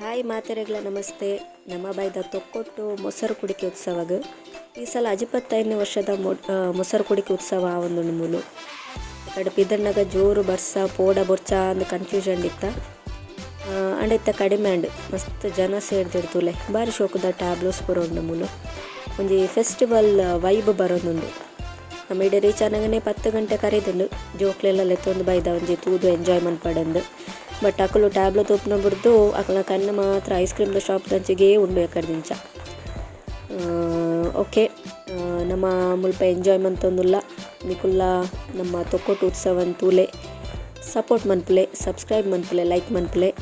Hi ಮಾತೆರೆಗಳ ನಮಸ್ತೆ. ನಮ್ಮ ಬೈದ ತೊಕ್ಕೊಟ್ಟು ಮೊಸರು ಕುಡಿಕೆ ಉತ್ಸವಗ ಈ ಸಲ 25ನೇ ವರ್ಷದ ಮೊಸರು ಕುಡಿಕೆ ಉತ್ಸವ ಒಂದು ಮೂಲು ಕಡೆ ಪಿದಣ್ಣಗ ಜೋರು ಬರ್ಸ ಪೋಡ ಬೊರ್ಚ ಅಂದ್ ಕನ್ಫ್ಯೂಷನ್ ಇತ್ತ ಅಂಡಿತ್ತ ಕಡಿಮೆ ಅಂಡ್ ಮಸ್ತ್ ಜನ ಸೇರ್ದಿರ್ತುಲೆ ಬಾರಿ ಶೋಕದ ಟ್ಯಾಬ್ಲೋಸ್ ಬರೋಂಡು ಮೂಲು ಒಂಜಿ ಫೆಸ್ಟಿವಲ್ ವೈಬ್ ಬರೋದುಂಡು. ನಮ್ಮ ಇಡೀ ರೀಚ್ ಆನಗನೆ 10 ಗಂಟೆ ಕರೀದುಂಡು ಜೋಕ್ಲೆಲ್ಲ ಲೆತ್ತೊಂದು ಬೈದ ಒಂಜಿ ತೂದು ಎಂಜಾಯ್ ಮನ್ಪಡಂದು. ಬಟ್ ಅಕಲು ಟ್ಯಾಬ್ಲು ತೂಪುನ ಬಿಡ್ದು ಅಕಲ್ನ ಕಣ್ಣು ಮಾತ್ರ ಐಸ್ ಕ್ರೀಮ್ದ ಶಾಪ್ ದಂಚಿಗೆ ಉಂಡು ಎಕಡ್ದಿಂಚ. ಓಕೆ ನಮ್ಮ ಮುಲ್ಪ ಎಂಜಾಯ್ ಮಂತೊಂದುಲ್ಲ ನಿಕುಲ್ಲ ನಮ್ಮ ತೊಕ್ಕೊಟ್ಟು ಉತ್ಸವ ತೂಲೆ ಸಪೋರ್ಟ್ ಮನ್ಪುಲೆ, ಸಬ್ಸ್ಕ್ರೈಬ್ ಮನ್ಪುಲೆ, ಲೈಕ್ ಮನ್ಪುಲೆ.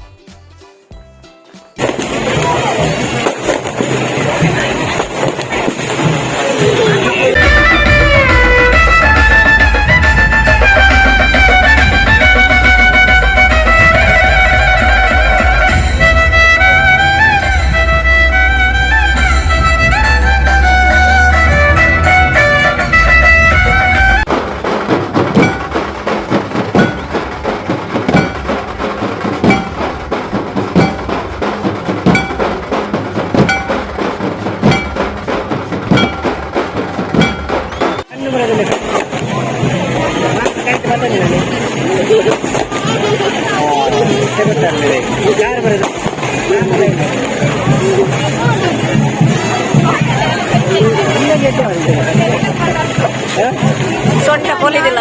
ಸೊಂಟ ಪೋಲಿದಿಲ್ಲ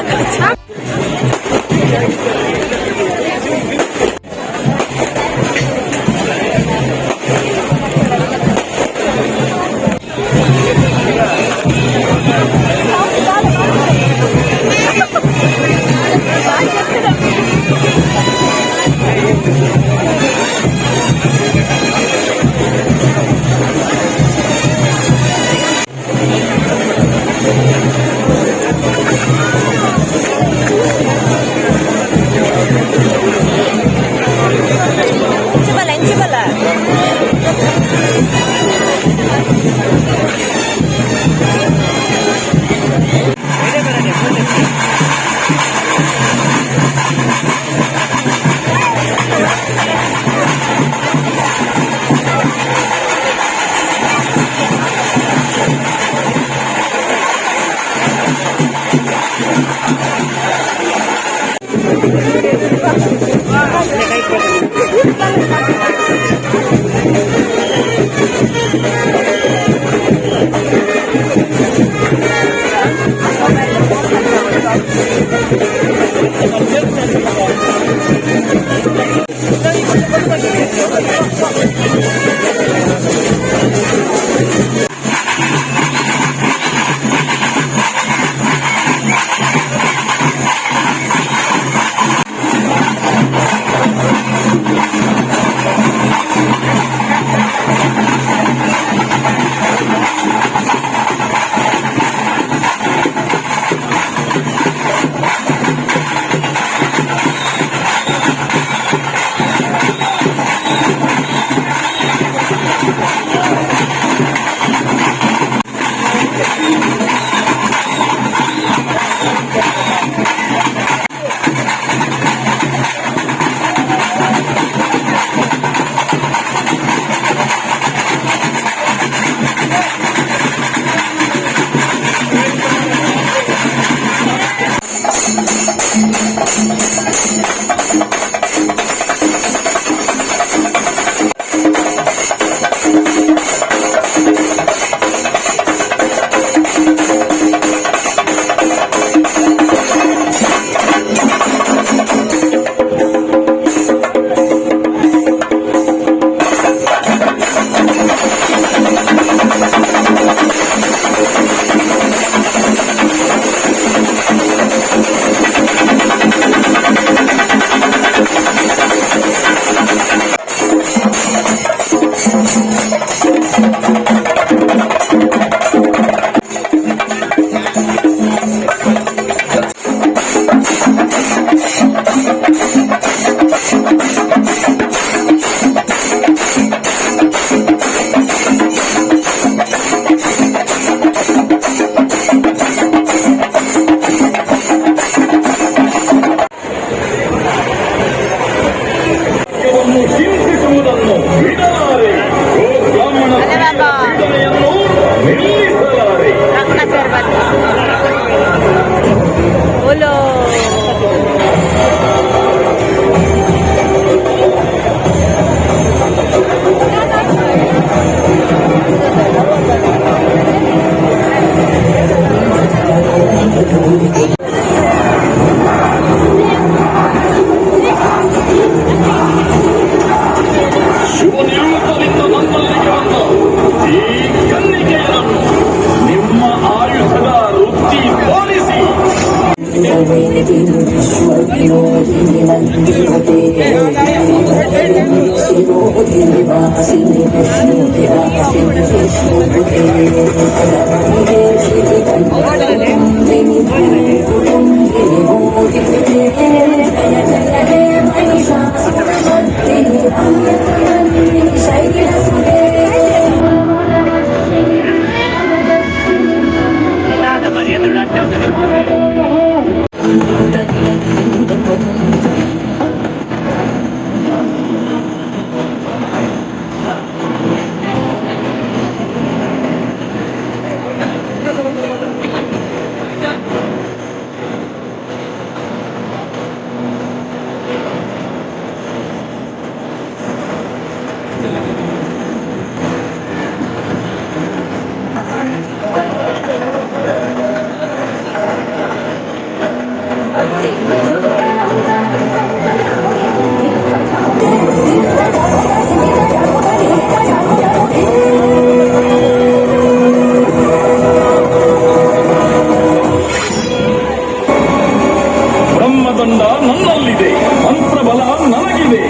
ಬ್ರಹ್ಮದಂಡ ನನ್ನಲ್ಲಿದೆ, ಮಂತ್ರಬಲ ನನಗಿದೆ.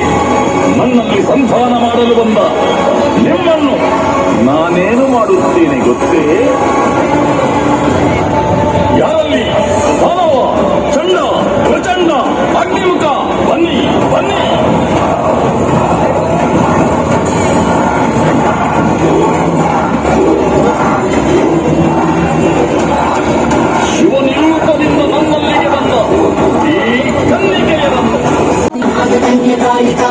ನನ್ನಲ್ಲಿ ಸಂಧಾನ ಮಾಡಲು ಬಂದ ನಿಮ್ಮನ್ನು ನಾನೇನು ಮಾಡುತ್ತೇನೆ ಗೊತ್ತೇ? ಯಾರಲ್ಲಿ ಮಾನವ, ಚಂಡ, ಪ್ರಚಂಡ, ಅಗ್ನಿಮುಖ, ಬನ್ನಿ ಬನ್ನಿ. ಶಿವನಿರೂಪದಿಂದ ನನ್ನಲ್ಲಿಗೆ ಬಂದ ಈ ಕನ್ನಿಕೆಯರನ್ನು ಕಾಳಿಕಾ